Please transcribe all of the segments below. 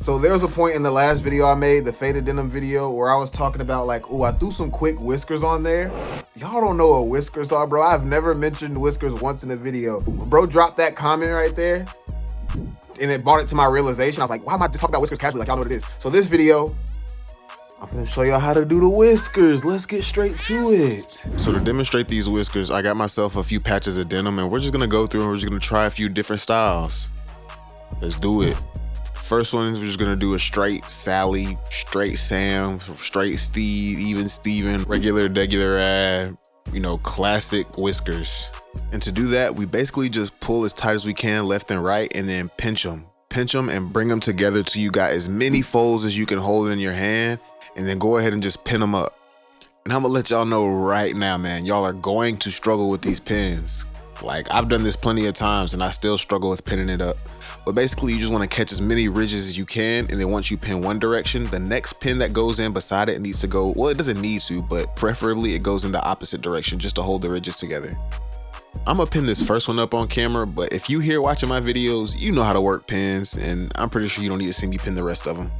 So there was a point in the last video I made, the faded denim video, where I was talking about like, oh, I threw some quick whiskers on there. Y'all don't know what whiskers are, bro. I've never mentioned whiskers once in a video. Bro dropped that comment right there, and it brought it to my realization. I was like, why am I just talking about whiskers casually like y'all know what it is? So this video, I'm gonna show y'all how to do the whiskers. Let's get straight to it. So to demonstrate these whiskers, I got myself a few patches of denim, and we're just gonna go through and we're just gonna try a few different styles. Let's do it. First one, we're just gonna do a straight Sally, straight Sam, straight Steve, even Steven, regular, classic whiskers. And to do that, we basically just pull as tight as we can left and right and then pinch them. Pinch them and bring them together till you got as many folds as you can hold in your hand, and then go ahead and just pin them up. And I'm gonna let y'all know right now, man, y'all are going to struggle with these pins. Like, I've done this plenty of times and I still struggle with pinning it up. But basically, you just want to catch as many ridges as you can, and then once you pin one direction, the next pin that goes in beside it needs to go, well, it doesn't need to, but preferably it goes in the opposite direction just to hold the ridges together. I'm gonna pin this first one up on camera, but if you here watching my videos, you know how to work pins, and I'm pretty sure you don't need to see me pin the rest of them.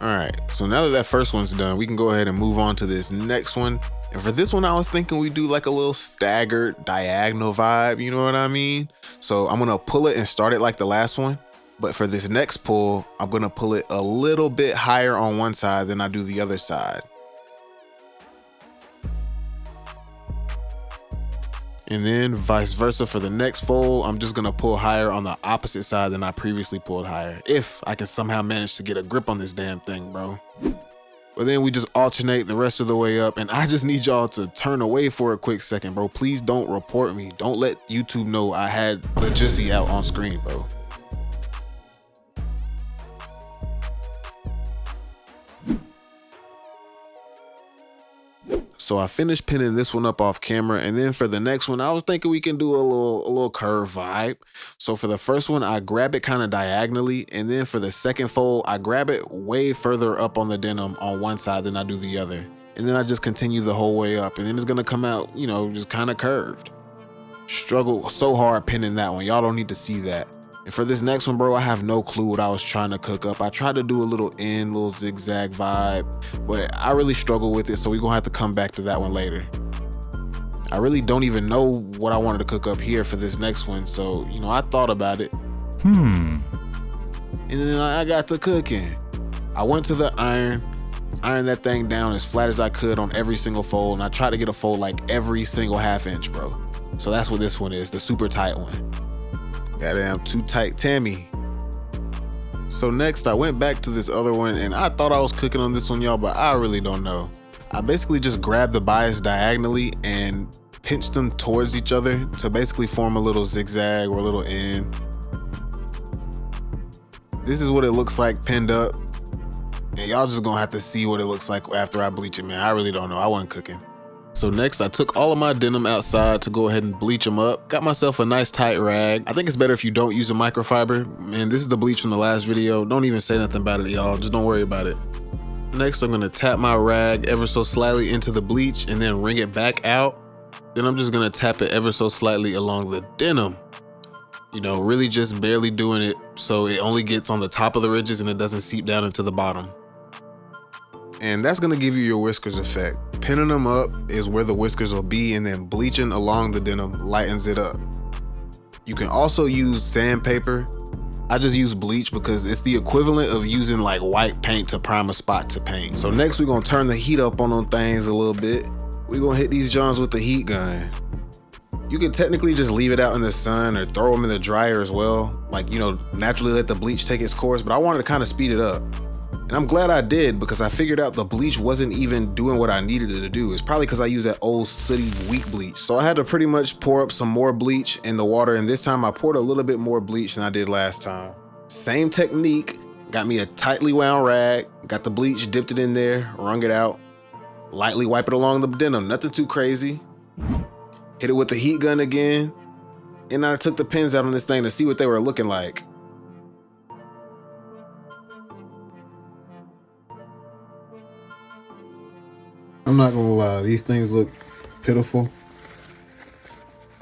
Alright, so now that that first one's done, we can go ahead and move on to this next one. And for this one, I was thinking we do like a little staggered diagonal vibe, you know what I mean? So I'm gonna pull it and start it like the last one. But for this next pull, I'm gonna pull it a little bit higher on one side than I do the other side. And then vice versa for the next fold, I'm just gonna pull higher on the opposite side than I previously pulled higher. If I can somehow manage to get a grip on this damn thing, bro. But then we just alternate the rest of the way up, and I just need y'all to turn away for a quick second, bro. Please don't report me. Don't let YouTube know I had the Jissy out on screen, bro. So I finished pinning this one up off camera, and then for the next one, I was thinking we can do a little curve vibe. So for the first one, I grab it kind of diagonally, and then for the second fold, I grab it way further up on the denim on one side than I do the other. And then I just continue the whole way up, and then it's gonna come out, just kind of curved. Struggle so hard pinning that one. Y'all don't need to see that. And for this next one, bro, I have no clue what I was trying to cook up. I tried to do a little zigzag vibe, but I really struggle with it, so we're gonna have to come back to that one later. I really don't even know what I wanted to cook up here for this next one, so, I thought about it. And then I got to cooking. I went to the ironed that thing down as flat as I could on every single fold, and I tried to get a fold like every single half inch, bro. So that's what this one is, the super tight one. Goddamn too tight Tammy. So next I went back to this other one, and I thought I was cooking on this one, y'all, but I really don't know. I basically just grabbed the bias diagonally and pinched them towards each other to basically form a little zigzag or a little N. This is what it looks like pinned up, and y'all just gonna have to see what it looks like after I bleach it, man. I really don't know. I wasn't cooking. So next, I took all of my denim outside to go ahead and bleach them up. Got myself a nice tight rag. I think it's better if you don't use a microfiber. Man, this is the bleach from the last video. Don't even say nothing about it, y'all. Just don't worry about it. Next, I'm gonna tap my rag ever so slightly into the bleach and then wring it back out. Then I'm just gonna tap it ever so slightly along the denim. Really just barely doing it so it only gets on the top of the ridges and it doesn't seep down into the bottom. And that's gonna give you your whiskers effect. Pinning them up is where the whiskers will be, and then bleaching along the denim lightens it up. You can also use sandpaper. I just use bleach because it's the equivalent of using like white paint to prime a spot to paint. So next we're gonna turn the heat up on them things a little bit. We're gonna hit these johns with the heat gun. You can technically just leave it out in the sun or throw them in the dryer as well. Like, naturally let the bleach take its course, but I wanted to kind of speed it up. And I'm glad I did, because I figured out the bleach wasn't even doing what I needed it to do. It's probably because I used that old sooty weak bleach. So I had to pretty much pour up some more bleach in the water, and this time I poured a little bit more bleach than I did last time. Same technique, got me a tightly wound rag, got the bleach, dipped it in there, wrung it out, lightly wipe it along the denim, nothing too crazy. Hit it with the heat gun again, and I took the pins out on this thing to see what they were looking like. I'm not gonna lie, these things look pitiful.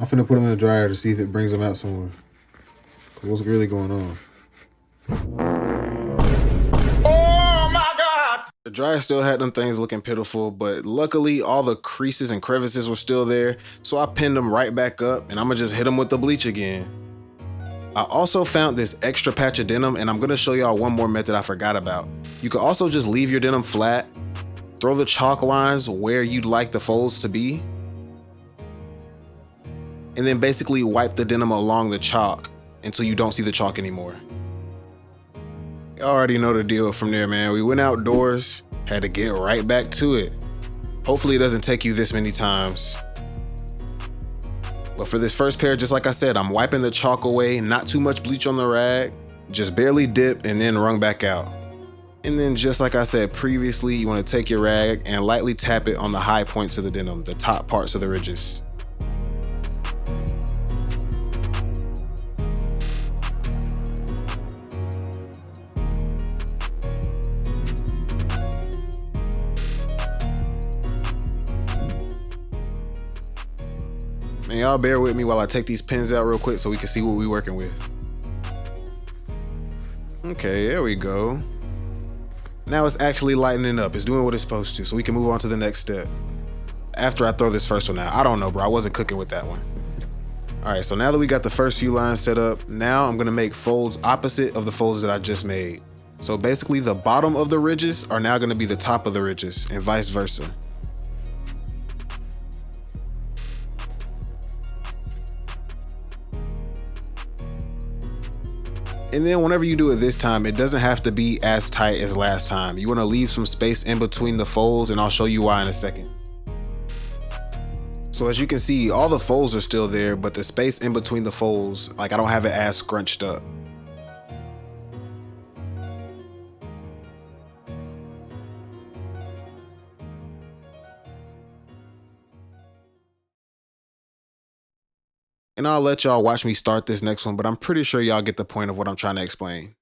I'm finna put them in the dryer to see if it brings them out some more. Cause what's really going on? Oh my God! The dryer still had them things looking pitiful, but luckily all the creases and crevices were still there, so I pinned them right back up, and I'm gonna just hit them with the bleach again. I also found this extra patch of denim, and I'm gonna show y'all one more method I forgot about. You can also just leave your denim flat, throw the chalk lines where you'd like the folds to be, and then basically wipe the denim along the chalk until you don't see the chalk anymore. You already know the deal from there, man. We went outdoors, had to get right back to it. Hopefully it doesn't take you this many times. But for this first pair, just like I said, I'm wiping the chalk away, not too much bleach on the rag, just barely dip and then wrung back out. And then just like I said previously, you want to take your rag and lightly tap it on the high points of the denim, the top parts of the ridges. And y'all bear with me while I take these pins out real quick so we can see what we're working with. Okay, there we go. Now it's actually lightening up. It's doing what it's supposed to, so we can move on to the next step. After I throw this first one out. I don't know, bro. I wasn't cooking with that one. All right, so now that we got the first few lines set up, now I'm gonna make folds opposite of the folds that I just made. So basically the bottom of the ridges are now gonna be the top of the ridges and vice versa. And then whenever you do it this time, it doesn't have to be as tight as last time. You wanna leave some space in between the folds, and I'll show you why in a second. So as you can see, all the folds are still there, but the space in between the folds, like I don't have it as scrunched up. And I'll let y'all watch me start this next one, but I'm pretty sure y'all get the point of what I'm trying to explain.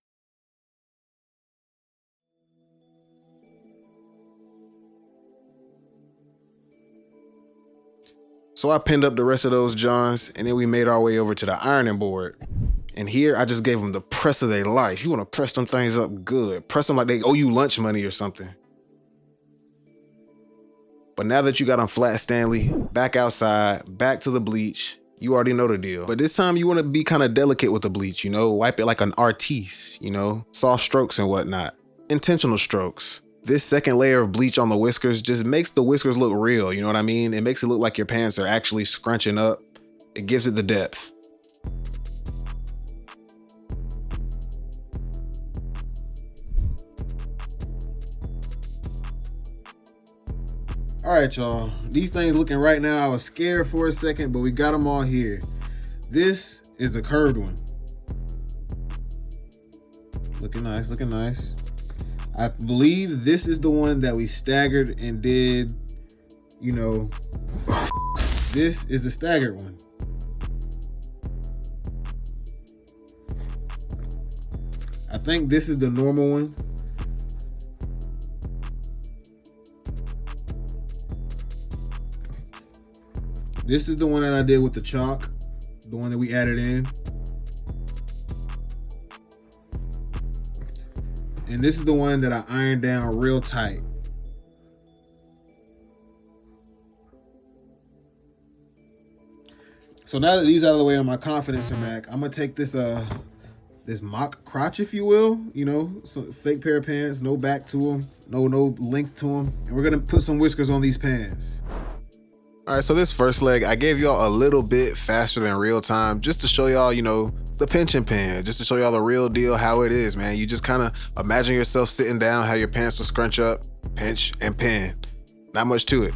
So I pinned up the rest of those johns, and then we made our way over to the ironing board. And here I just gave them the press of their life. You want to press them things up good. Press them like they owe you lunch money or something. But now that you got them flat Stanley, back outside, back to the bleach. You already know the deal. But this time you want to be kind of delicate with the bleach, you know, wipe it like an artiste, you know, soft strokes and whatnot. Intentional strokes. This second layer of bleach on the whiskers just makes the whiskers look real, you know what I mean? It makes it look like your pants are actually scrunching up. It gives it the depth. All right, y'all. These things looking right now, I was scared for a second, but we got them all here. This is the curved one. Looking nice, looking nice. I believe this is the one that we staggered and did, you know, this is the staggered one. I think this is the normal one. This is the one that I did with the chalk, the one that we added in. And this is the one that I ironed down real tight. So now that these are out of the way on my confidence in Mac, I'm gonna take this this mock crotch, if you will, you know, some fake pair of pants, no back to them, no length to them, and we're gonna put some whiskers on these pants. All right, so this first leg, I gave y'all a little bit faster than real time just to show y'all, you know, the pinch and pin, just to show y'all the real deal, how it is, man. You just kind of imagine yourself sitting down, how your pants will scrunch up, pinch and pin. Not much to it.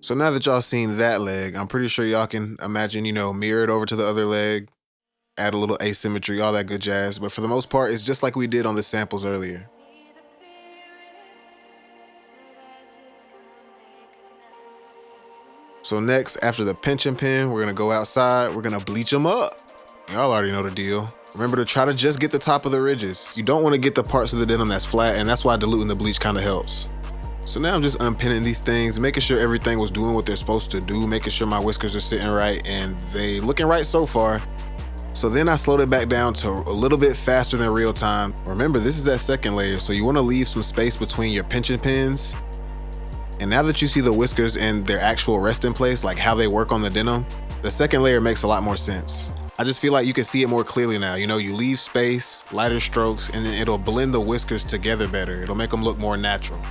So now that y'all seen that leg, I'm pretty sure y'all can imagine, mirror it over to the other leg, add a little asymmetry, all that good jazz. But for the most part, it's just like we did on the samples earlier. So next, after the pinching pin, we're gonna go outside, we're gonna bleach them up. Y'all already know the deal. Remember to try to just get the top of the ridges. You don't wanna get the parts of the denim that's flat, and that's why diluting the bleach kinda helps. So now I'm just unpinning these things, making sure everything was doing what they're supposed to do, making sure my whiskers are sitting right, and they looking right so far. So then I slowed it back down to a little bit faster than real time. Remember, this is that second layer, so you wanna leave some space between your pinching pins. And now that you see the whiskers and their actual resting place, like how they work on the denim, the second layer makes a lot more sense. I just feel like you can see it more clearly now. You leave space, lighter strokes, and then it'll blend the whiskers together better. It'll make them look more natural.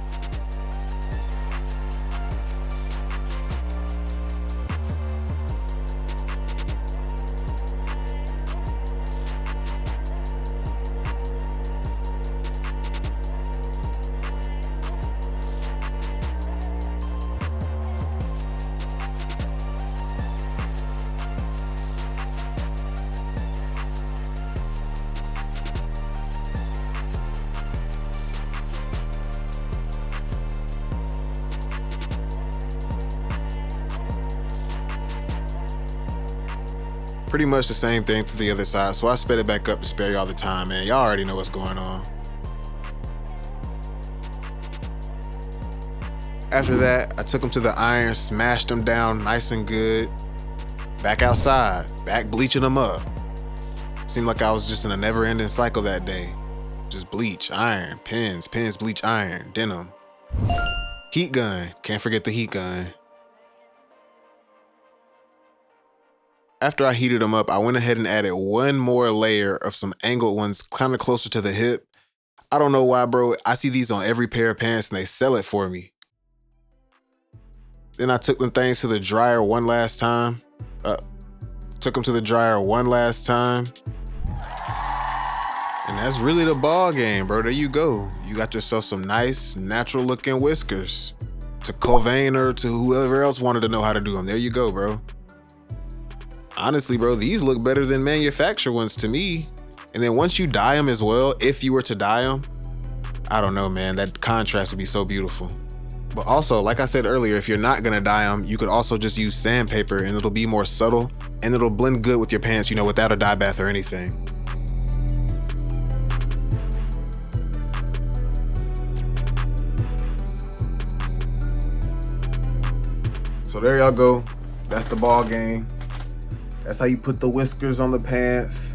Pretty much the same thing to the other side, so I sped it back up to spare y'all the time, man. Y'all already know what's going on. After that, I took them to the iron, smashed them down nice and good. Back outside, back bleaching them up. Seemed like I was just in a never-ending cycle that day. Just bleach, iron, pins, bleach, iron, denim. Heat gun, can't forget the heat gun. After I heated them up, I went ahead and added one more layer of some angled ones kind of closer to the hip. I don't know why, bro. I see these on every pair of pants and they sell it for me. Then I took them things to the dryer one last time. And that's really the ball game, bro. There you go. You got yourself some nice, natural looking whiskers. To Covain or to whoever else wanted to know how to do them. There you go, bro. Honestly, bro, these look better than manufacturer ones to me. And then once you dye them as well, if you were to dye them, I don't know, man, that contrast would be so beautiful. But also, like I said earlier, if you're not gonna dye them, you could also just use sandpaper and it'll be more subtle and it'll blend good with your pants, without a dye bath or anything. So there y'all go. That's the ball game. That's how you put the whiskers on the pants.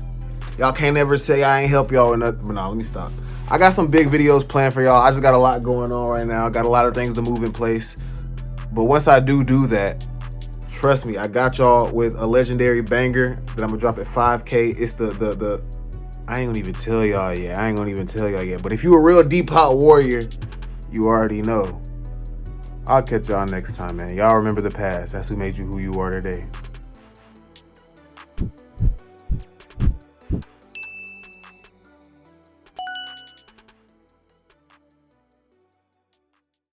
Y'all can't ever say I ain't help y'all with nothing. But no, let me stop. I got some big videos planned for y'all. I just got a lot going on right now. I got a lot of things to move in place. But once I do that, trust me, I got y'all with a legendary banger that I'm gonna drop at 5K. It's the I ain't gonna even tell y'all yet. But if you a real deep hot warrior, you already know. I'll catch y'all next time, man. Y'all remember the past. That's who made you who you are today.